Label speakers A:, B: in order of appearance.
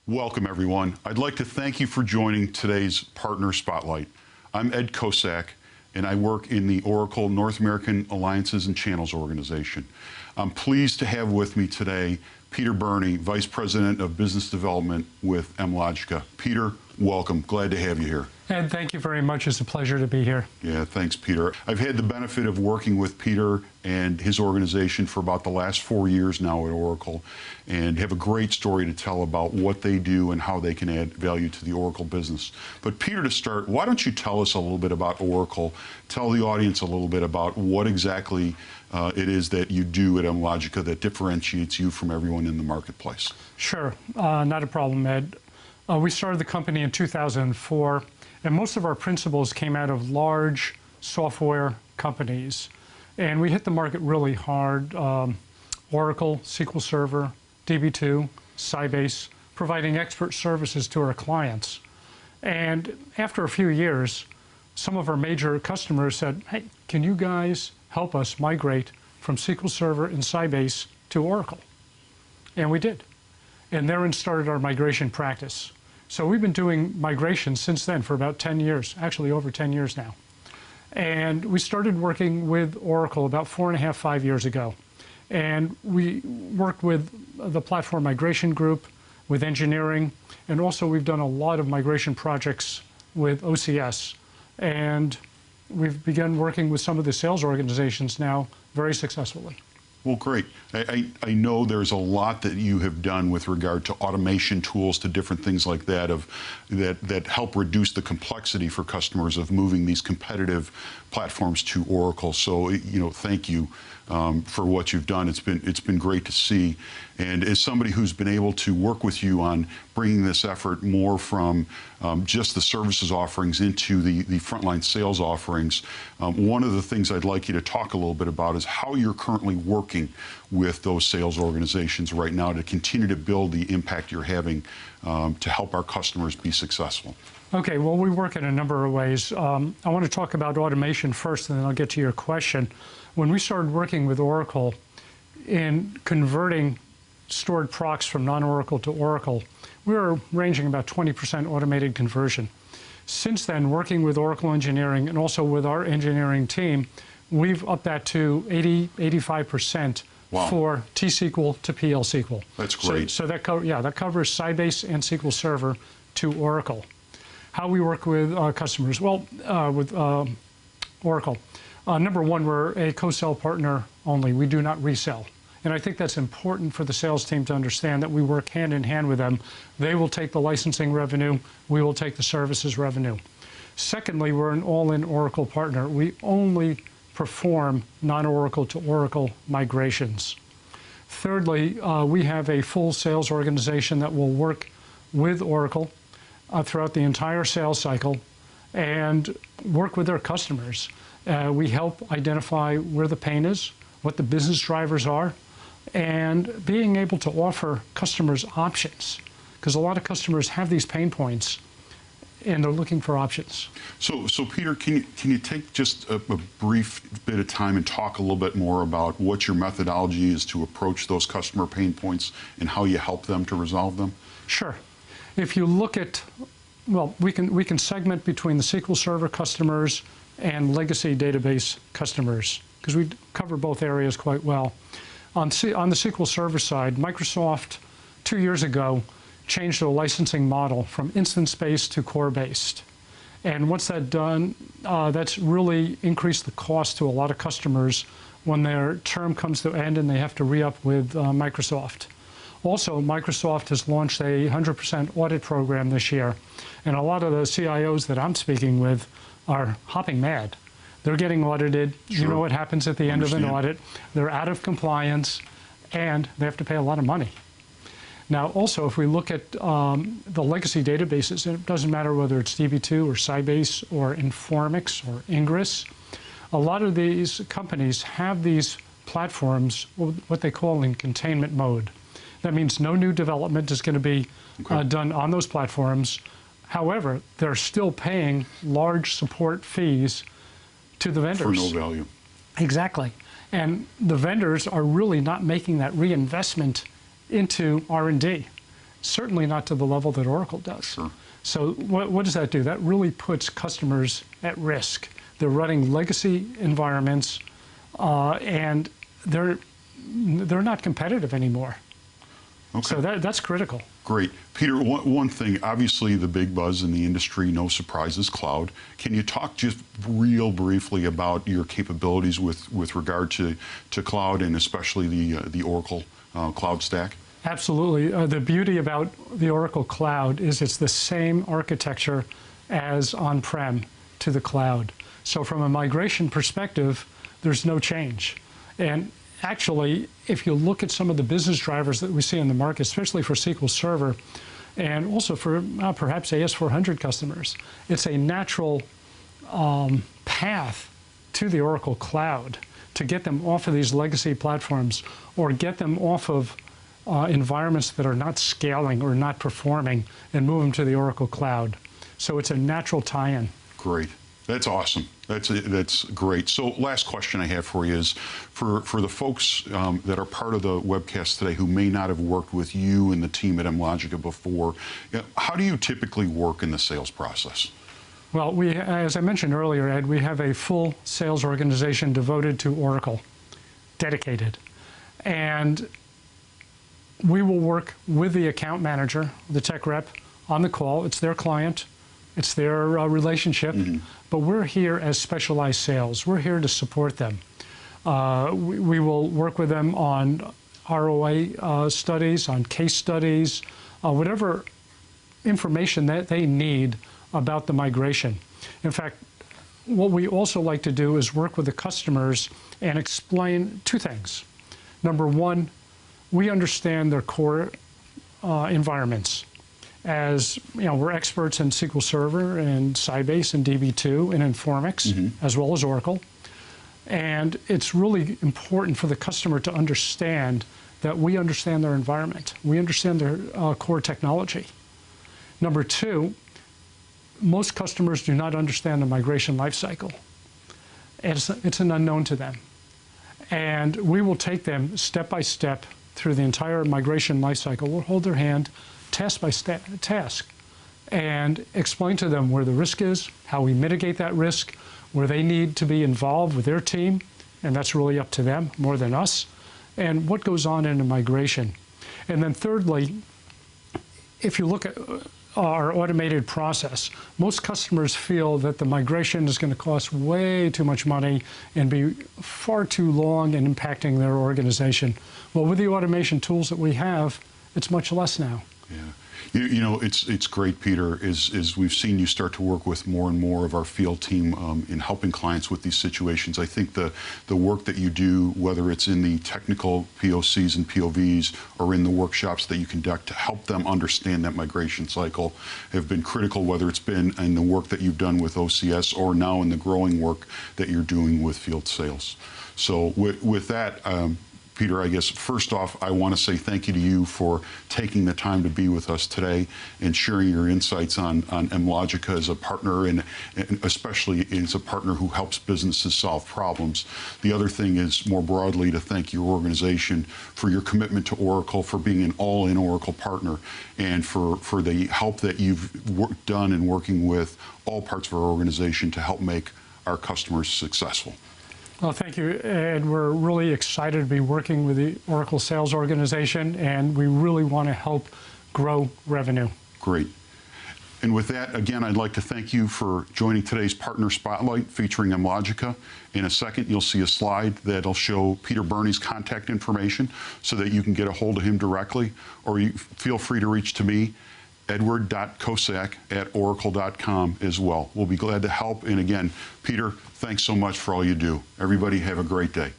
A: Welcome, everyone. I'd like to thank you for joining today's Partner Spotlight. I'm Ed Kosak, and I work in the Oracle North American Alliances and Channels organization. I'm pleased to have with me today Peter Burney, Vice President of Business Development with mLogica. Peter, welcome. Glad to have you here.
B: Ed, thank you very much. It's a pleasure to be here.
A: Yeah, thanks, Peter. I've had the benefit of working with Peter and his organization for about the last 4 years now at Oracle, and have a great story to tell about what they do and how they can add value to the Oracle business. But Peter, to start, why don't you tell us a little bit about Oracle? Tell the audience a little bit about what exactly it is that you do at mLogica that differentiates you from everyone in the marketplace.
B: Sure, not a problem, Ed. We started the company in 2004, and most of our principles came out of large software companies. And we hit the market really hard. Oracle, SQL Server, DB2, Sybase, providing expert services to our clients. And after a few years, some of our major customers said, hey, can you guys help us migrate from SQL Server and Sybase to Oracle? And we did. And therein started our migration practice. So we've been doing migrations since then for about 10 years, actually over 10 years now. And we started working with Oracle about 4.5, 5 years ago. And we worked with the platform migration group, with engineering, and also we've done a lot of migration projects with OCS. And we've begun working with some of the sales organizations now very successfully.
A: Well, great. I know there's a lot that you have done with regard to automation tools, to different things like that, that help reduce the complexity for customers of moving these competitive platforms to Oracle. So, thank you for what you've done. It's been great to see. And as somebody who's been able to work with you on bringing this effort more from just the services offerings into the frontline sales offerings, one of the things I'd like you to talk a little bit about is how you're currently working with those sales organizations right now to continue to build the impact you're having to help our customers be successful.
B: Okay, well, we work in a number of ways. I want to talk about automation first, and then I'll get to your question. When we started working with Oracle in converting stored procs from non-Oracle to Oracle, we were ranging about 20% automated conversion. Since then, working with Oracle engineering and also with our engineering team, we've upped that to 85%
A: Wow.
B: for T-SQL to PL/SQL.
A: That's great.
B: So that covers Sybase and SQL Server to Oracle. How we work with customers? Well, with Oracle. Number one, we're a co-sell partner only. We do not resell. And I think that's important for the sales team to understand that we work hand in hand with them. They will take the licensing revenue. We will take the services revenue. Secondly, we're an all-in Oracle partner. We only perform non-Oracle to Oracle migrations. Thirdly, we have a full sales organization that will work with Oracle throughout the entire sales cycle and work with their customers. We help identify where the pain is, what the business drivers are, and being able to offer customers options, because a lot of customers have these pain points and they're looking for options. So
A: Peter, can you take just a brief bit of time and talk a little bit more about what your methodology is to approach those customer pain points and how you help them to resolve them?
B: Sure. If you look at, well, we can segment between the SQL Server customers and legacy database customers, because we cover both areas quite well. On the SQL Server side, Microsoft 2 years ago changed the licensing model from instance-based to core-based. And what's that done? That's really increased the cost to a lot of customers when their term comes to end and they have to re-up with Microsoft. Also, Microsoft has launched a 100% audit program this year, and a lot of the CIOs that I'm speaking with are hopping mad. They're getting audited. Sure. You know what happens at the end of an audit. They're out of compliance, and they have to pay a lot of money. Now, also, if we look at the legacy databases, it doesn't matter whether it's DB2 or Sybase or Informix or Ingress, a lot of these companies have these platforms, what they call in containment mode. That means no new development is going to be done on those platforms. However, they're still paying large support fees to the vendors.
A: For no value.
B: Exactly. And the vendors are really not making that reinvestment into R&D. certainly not to the level that Oracle does.
A: Sure.
B: So what does that do? That really puts customers at risk. They're running legacy environments, and they're not competitive anymore.
A: Okay.
B: So that's critical.
A: Great. Peter, one thing, obviously the big buzz in the industry, no surprise, is cloud. Can you talk just real briefly about your capabilities with regard to cloud, and especially the Oracle cloud stack?
B: Absolutely. The beauty about the Oracle Cloud is it's the same architecture as on-prem to the cloud. So from a migration perspective, there's no change. And actually, if you look at some of the business drivers that we see in the market, especially for SQL Server, and also for perhaps AS400 customers, it's a natural path to the Oracle Cloud to get them off of these legacy platforms or get them off of environments that are not scaling or not performing and move them to the Oracle Cloud. So it's a natural tie-in.
A: Great. That's awesome. That's great. So last question I have for you is, for the folks that are part of the webcast today who may not have worked with you and the team at mLogica before, how do you typically work in the sales process?
B: Well, as I mentioned earlier, Ed, we have a full sales organization devoted to Oracle, dedicated. And we will work with the account manager, the tech rep, on the call. It's their client. It's their relationship. Mm-hmm. But we're here as specialized sales. We're here to support them. We will work with them on ROI studies, on case studies, whatever information that they need about the migration. In fact, what we also like to do is work with the customers and explain two things. Number one, we understand their core environments. As you know, we're experts in SQL Server and Sybase and DB2 and Informix, mm-hmm. as well as Oracle. And it's really important for the customer to understand that we understand their environment. We understand their core technology. Number two, most customers do not understand the migration lifecycle. It's an unknown to them. And we will take them step by step through the entire migration lifecycle. We'll hold their hand task by task and explain to them where the risk is, how we mitigate that risk, where they need to be involved with their team, and that's really up to them more than us, and what goes on in a migration. And then thirdly, if you look at our automated process, most customers feel that the migration is going to cost way too much money and be far too long and impacting their organization. Well, with the automation tools that we have, it's much less now.
A: Yeah. You know, it's great, Peter, as we've seen you start to work with more and more of our field team in helping clients with these situations. I think the work that you do, whether it's in the technical POCs and POVs or in the workshops that you conduct to help them understand that migration cycle, have been critical, whether it's been in the work that you've done with OCS or now in the growing work that you're doing with field sales. So with that, Peter, I guess first off, I want to say thank you to you for taking the time to be with us today and sharing your insights on mLogica as a partner and especially as a partner who helps businesses solve problems. The other thing is more broadly to thank your organization for your commitment to Oracle, for being an all-in Oracle partner, and for the help that you've done in working with all parts of our organization to help make our customers successful.
B: Well, thank you, Ed. We're really excited to be working with the Oracle sales organization, and we really want to help grow revenue.
A: Great. And with that, again, I'd like to thank you for joining today's Partner Spotlight featuring mLogica. In a second, you'll see a slide that'll show Peter Burney's contact information so that you can get a hold of him directly, or you feel free to reach to me, edward.kosak@oracle.com as well. We'll be glad to help. And again, Peter, thanks so much for all you do. Everybody have a great day.